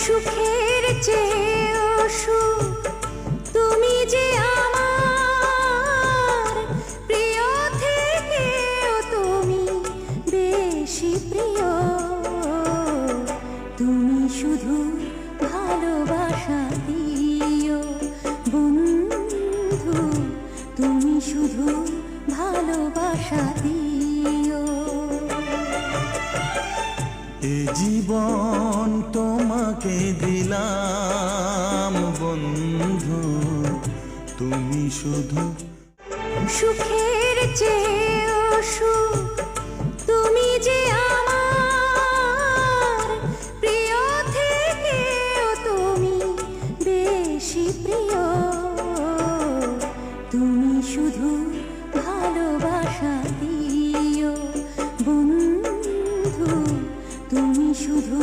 সুখের চেয়েও সুখ তুমি যে আমার প্রিয় থেকেও তুমি বেশি প্রিয়। তুমি শুধু ভালোবাসা দিও বন্ধু, তুমি শুধু ভালোবাসা দিও। এ জীবন তোমাকে দিলাম বন্ধু, তুমি শুধু সুখের চেয়েও সুখ তুমি যে আমার প্রিয় থেকেও তুমি বেশি প্রিয়। তুমি শুধু ভালোবাসা দিও বন্ধু, তুমি শুধু